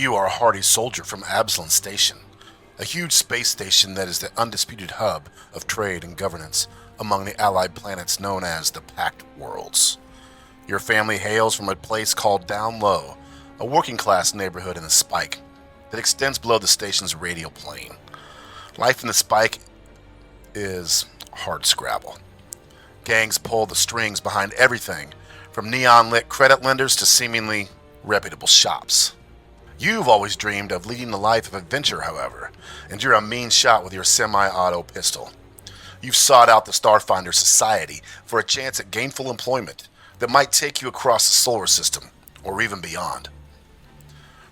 You are a hardy soldier from Absalon Station, a huge space station that is the undisputed hub of trade and governance among the allied planets known as the Pact Worlds. Your family hails from a place called Down Low, a working-class neighborhood in the Spike that extends below the station's radial plane. Life in the Spike is hard scrabble. Gangs pull the strings behind everything, from neon-lit credit lenders to seemingly reputable shops. You've always dreamed of leading a life of adventure, however, and you're a mean shot with your semi-auto pistol. You've sought out the Starfinder Society for a chance at gainful employment that might take you across the solar system, or even beyond.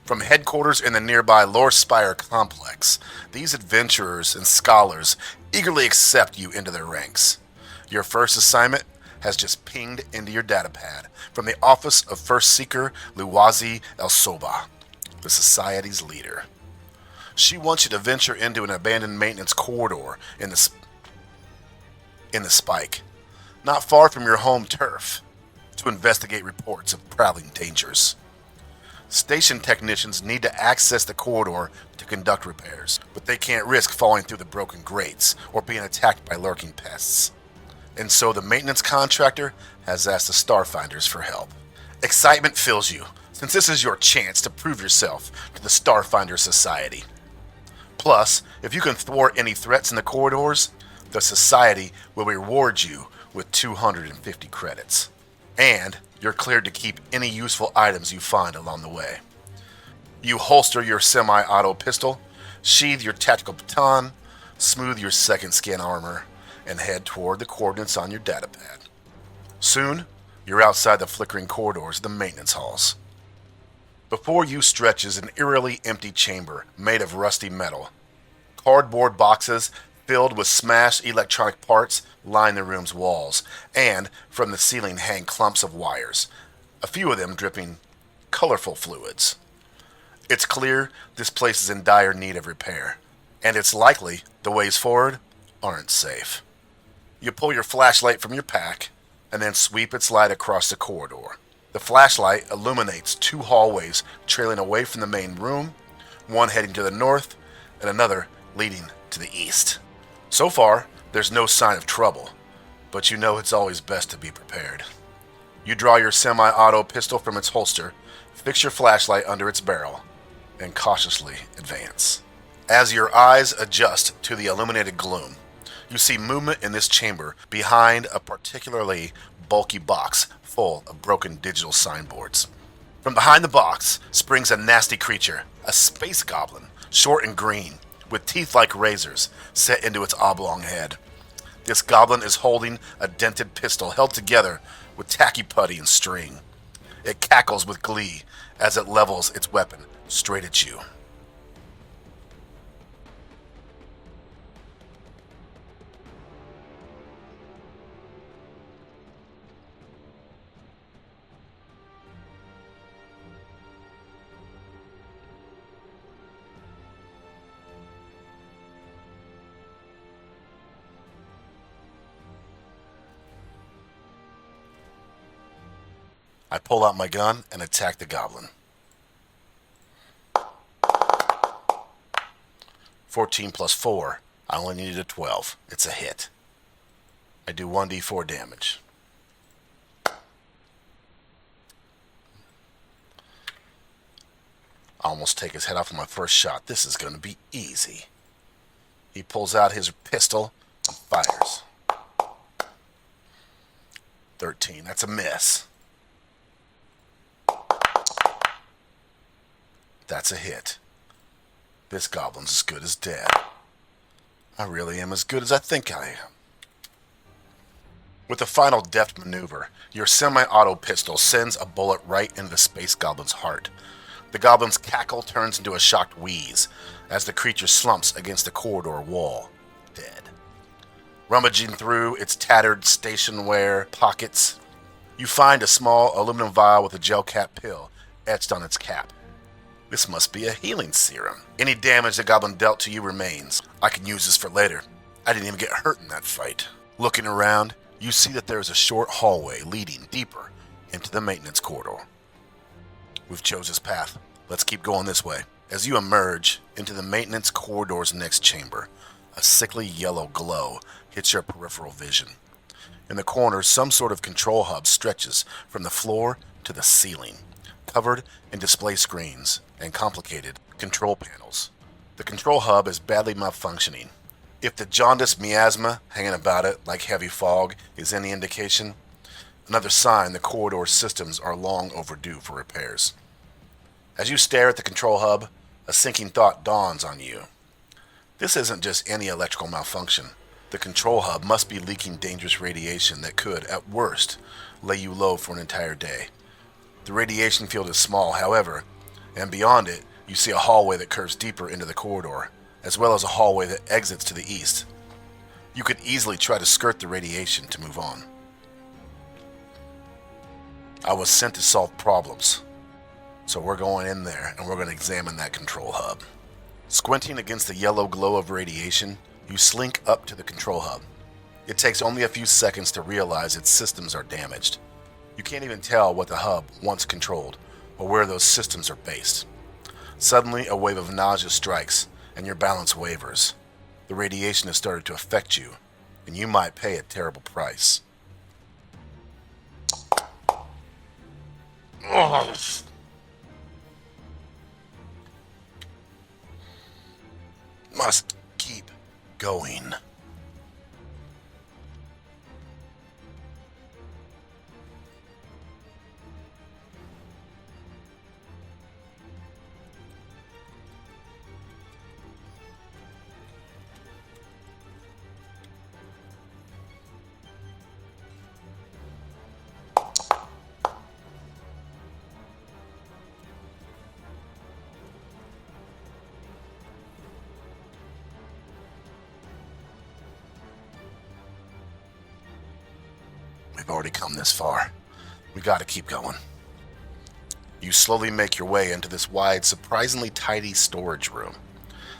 From headquarters in the nearby Lore Spire complex, these adventurers and scholars eagerly accept you into their ranks. Your first assignment has just pinged into your datapad from the office of First Seeker Luwazi El Soba, the Society's leader. She wants you to venture into an abandoned maintenance corridor in the Spike, not far from your home turf, to investigate reports of prowling dangers. Station technicians need to access the corridor to conduct repairs, but they can't risk falling through the broken grates or being attacked by lurking pests. And so the maintenance contractor has asked the Starfinders for help. Excitement fills you, since this is your chance to prove yourself to the Starfinder Society. Plus, if you can thwart any threats in the corridors, the Society will reward you with 250 credits. And you're cleared to keep any useful items you find along the way. You holster your semi-auto pistol, sheathe your tactical baton, smooth your second skin armor, and head toward the coordinates on your datapad. Soon, you're outside the flickering corridors of the maintenance halls. Before you stretches an eerily empty chamber made of rusty metal. Cardboard boxes filled with smashed electronic parts line the room's walls, and from the ceiling hang clumps of wires, a few of them dripping colorful fluids. It's clear this place is in dire need of repair, and it's likely the ways forward aren't safe. You pull your flashlight from your pack, and then sweep its light across the corridor. The flashlight illuminates two hallways trailing away from the main room, one heading to the north, and another leading to the east. So far, there's no sign of trouble, but you know it's always best to be prepared. You draw your semi-auto pistol from its holster, fix your flashlight under its barrel, and cautiously advance. As your eyes adjust to the illuminated gloom, you see movement in this chamber behind a particularly bulky box full of broken digital signboards. From behind the box springs a nasty creature, a space goblin, short and green, with teeth like razors set into its oblong head. This goblin is holding a dented pistol held together with tacky putty and string. It cackles with glee as it levels its weapon straight at you. I pull out my gun and attack the goblin. 14 plus 4. I only needed a 12. It's a hit. I do 1d4 damage. I almost take his head off on my first shot. This is going to be easy. He pulls out his pistol and fires. 13. That's a miss. That's a hit. This goblin's as good as dead. I really am as good as I think I am. With a final deft maneuver, your semi-auto pistol sends a bullet right into the space goblin's heart. The goblin's cackle turns into a shocked wheeze as the creature slumps against the corridor wall, dead. Rummaging through its tattered stationware pockets, you find a small aluminum vial with a gel cap pill etched on its cap. This must be a healing serum. Any damage the goblin dealt to you remains. I can use this for later. I didn't even get hurt in that fight. Looking around, you see that there is a short hallway leading deeper into the maintenance corridor. We've chose this path Let's keep going this way. As you emerge into the maintenance corridor's next chamber, a sickly yellow glow hits your peripheral vision. In the corner, some sort of control hub stretches from the floor to the ceiling, covered in display screens and complicated control panels. The control hub is badly malfunctioning. If the jaundiced miasma hanging about it like heavy fog is any indication, another sign the corridor systems are long overdue for repairs. As you stare at the control hub, a sinking thought dawns on you. This isn't just any electrical malfunction. The control hub must be leaking dangerous radiation that could, at worst, lay you low for an entire day. The radiation field is small, however, and beyond it, you see a hallway that curves deeper into the corridor, as well as a hallway that exits to the east. You could easily try to skirt the radiation to move on. I was sent to solve problems, so we're going in there and we're going to examine that control hub. Squinting against the yellow glow of radiation, you slink up to the control hub. It takes only a few seconds to realize its systems are damaged. You can't even tell what the hub once controlled or where those systems are based. Suddenly, a wave of nausea strikes and your balance wavers. The radiation has started to affect you, and you might pay a terrible price. Must keep going. We've already come this far. We gotta keep going. You slowly make your way into this wide, surprisingly tidy storage room.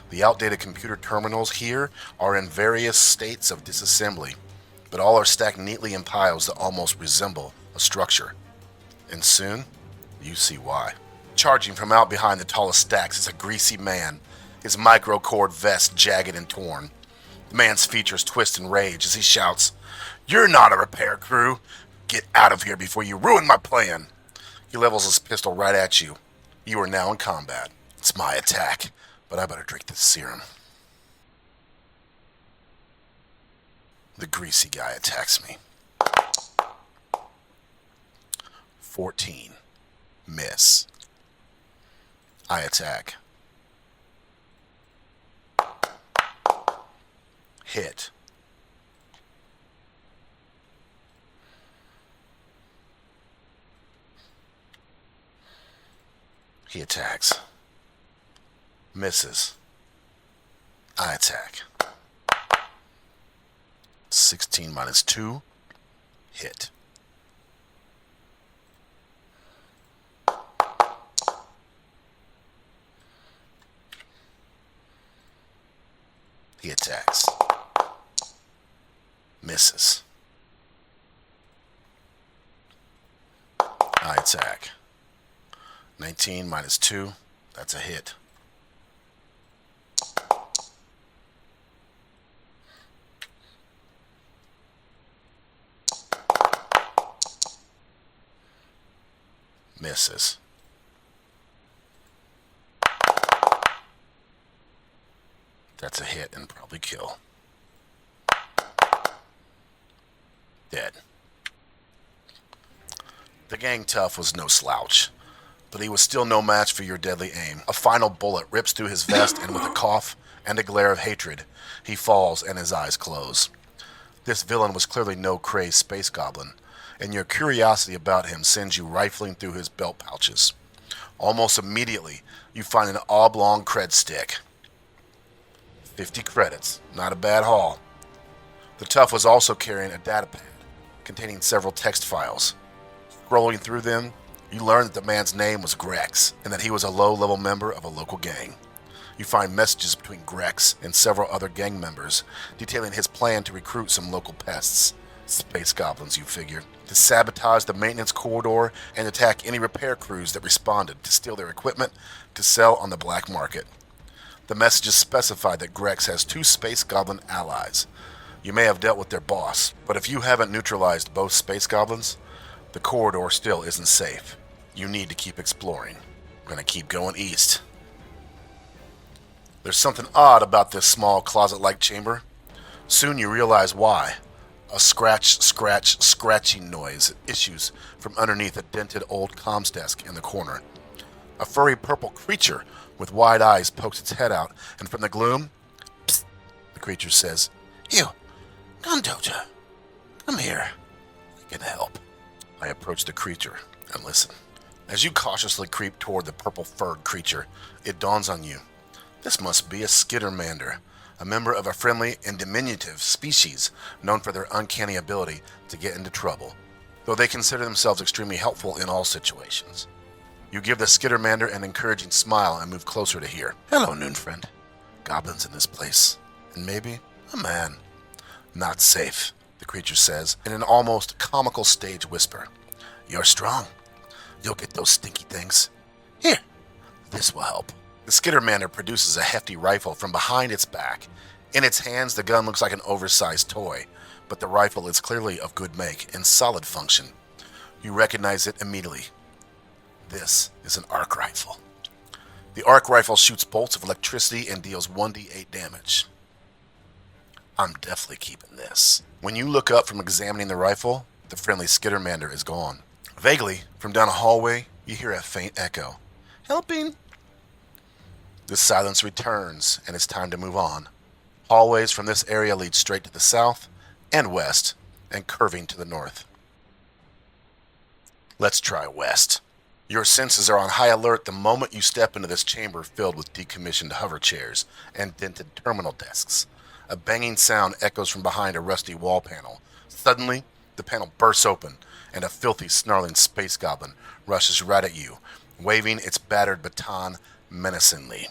The outdated computer terminals here are in various states of disassembly, but all are stacked neatly in piles that almost resemble a structure. And soon, you see why. Charging from out behind the tallest stacks is a greasy man, his micro-cord vest jagged and torn. The man's features twist in rage as he shouts, "You're not a repair crew! Get out of here before you ruin my plan!" He levels his pistol right at you. You are now in combat. It's my attack, but I better drink this serum. The greasy guy attacks me. 14. Miss. I attack. Hit. He attacks. Misses. I attack. 16 minus 2. Hit. He attacks. Misses. I attack. 19 minus 2. That's a hit. Misses. That's a hit and probably kill. Dead. The gang tough was no slouch, but he was still no match for your deadly aim. A final bullet rips through his vest, and with a cough and a glare of hatred, he falls and his eyes close. This villain was clearly no crazed space goblin, and your curiosity about him sends you rifling through his belt pouches. Almost immediately, you find an oblong cred stick. 50 credits. Not a bad haul. The tough was also carrying a datapad containing several text files. Scrolling through them, you learn that the man's name was Grex, and that he was a low-level member of a local gang. You find messages between Grex and several other gang members detailing his plan to recruit some local pests, Space goblins, you figure, to sabotage the maintenance corridor and attack any repair crews that responded, to steal their equipment, to sell on the black market. The messages specified that Grex has 2 space goblin allies. You may have dealt with their boss, but if you haven't neutralized both space goblins, the corridor still isn't safe. You need to keep exploring. We're gonna keep going east. There's something odd about this small closet-like chamber. Soon you realize why. A scratching noise issues from underneath a dented old comms desk in the corner. A furry purple creature with wide eyes pokes its head out, and from the gloom, psst, the creature says, "You, Gundoja, come here. I can help." I approach the creature and listen. As you cautiously creep toward the purple-furred creature, it dawns on you. This must be a skittermander, a member of a friendly and diminutive species known for their uncanny ability to get into trouble, though they consider themselves extremely helpful in all situations. You give the skittermander an encouraging smile and move closer to hear. "Hello, noon friend. Goblins in this place, and maybe a man." "Not safe," the creature says in an almost comical stage whisper. "You're strong. You'll get those stinky things. Here, this will help." The skittermander produces a hefty rifle from behind its back. In its hands, the gun looks like an oversized toy, but the rifle is clearly of good make and solid function. You recognize it immediately. This is an arc rifle. The arc rifle shoots bolts of electricity and deals 1d8 damage. I'm definitely keeping this. When you look up from examining the rifle, the friendly skittermander is gone. Vaguely, from down a hallway, you hear a faint echo. "Helping." The silence returns, and it's time to move on. Hallways from this area lead straight to the south and west, and curving to the north. Let's try west. Your senses are on high alert the moment you step into this chamber filled with decommissioned hover chairs and dented terminal desks. A banging sound echoes from behind a rusty wall panel. Suddenly, the panel bursts open, and a filthy, snarling space goblin rushes right at you, waving its battered baton menacingly.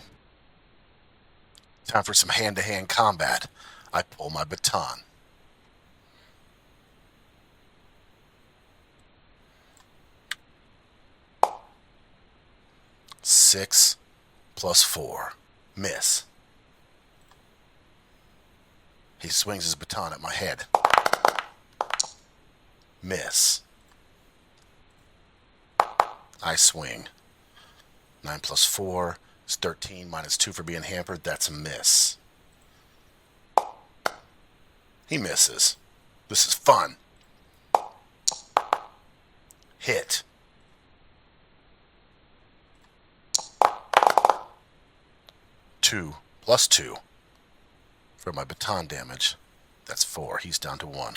Time for some hand-to-hand combat. I pull my baton. Six plus 4. Miss. He swings his baton at my head. Miss. I swing. 9 plus 4 is 13 minus 2 for being hampered. That's a miss. He misses. This is fun. Hit. Two plus 2 for my baton damage. That's 4. He's down to 1.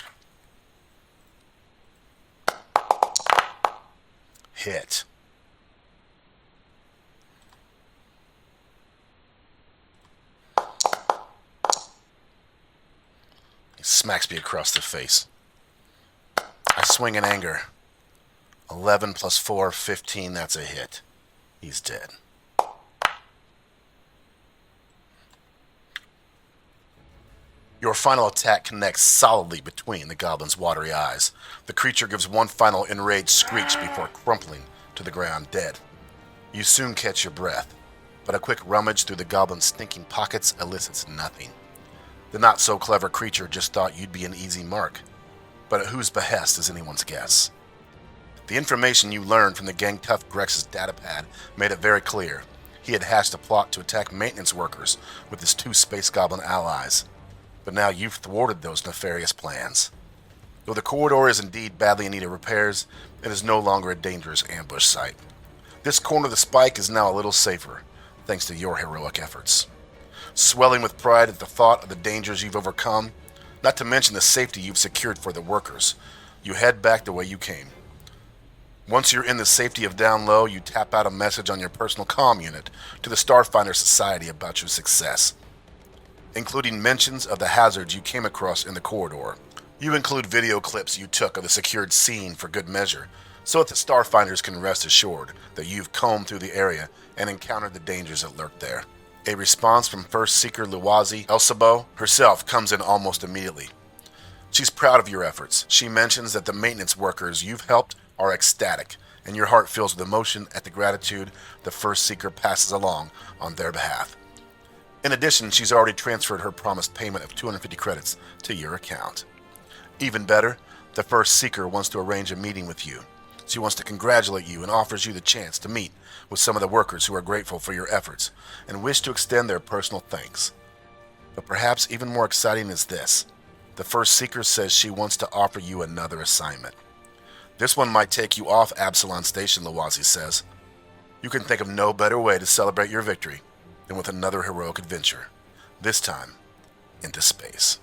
Hit. He smacks me across the face. I swing in anger. 11 plus 4, 15. That's a hit. He's dead. Your final attack connects solidly between the goblin's watery eyes. The creature gives one final enraged screech before crumpling to the ground dead. You soon catch your breath, but a quick rummage through the goblin's stinking pockets elicits nothing. The not-so-clever creature just thought you'd be an easy mark, but at whose behest is anyone's guess. The information you learned from the gang tough Grex's datapad made it very clear. He had hatched a plot to attack maintenance workers with his 2 space goblin allies. But now you've thwarted those nefarious plans. Though the corridor is indeed badly in need of repairs, it is no longer a dangerous ambush site. This corner of the spike is now a little safer, thanks to your heroic efforts. Swelling with pride at the thought of the dangers you've overcome, not to mention the safety you've secured for the workers, you head back the way you came. Once you're in the safety of down low, you tap out a message on your personal comm unit to the Starfinder Society about your success, including mentions of the hazards you came across in the corridor. You include video clips you took of the secured scene for good measure, so that the Starfinders can rest assured that you've combed through the area and encountered the dangers that lurk there. A response from First Seeker Luwazi Elsabo herself comes in almost immediately. She She's proud of your efforts. She mentions that the maintenance workers you've helped are ecstatic, and your heart fills with emotion at the gratitude the first seeker passes along on their behalf. In addition, she's already transferred her promised payment of 250 credits to your account. Even better, the first seeker wants to arrange a meeting with you. She wants to congratulate you and offers you the chance to meet with some of the workers who are grateful for your efforts and wish to extend their personal thanks. But perhaps even more exciting is this. The first seeker says she wants to offer you another assignment. This one might take you off Absalon Station, Lawasi says. You can think of no better way to celebrate your victory than with another heroic adventure, this time into space.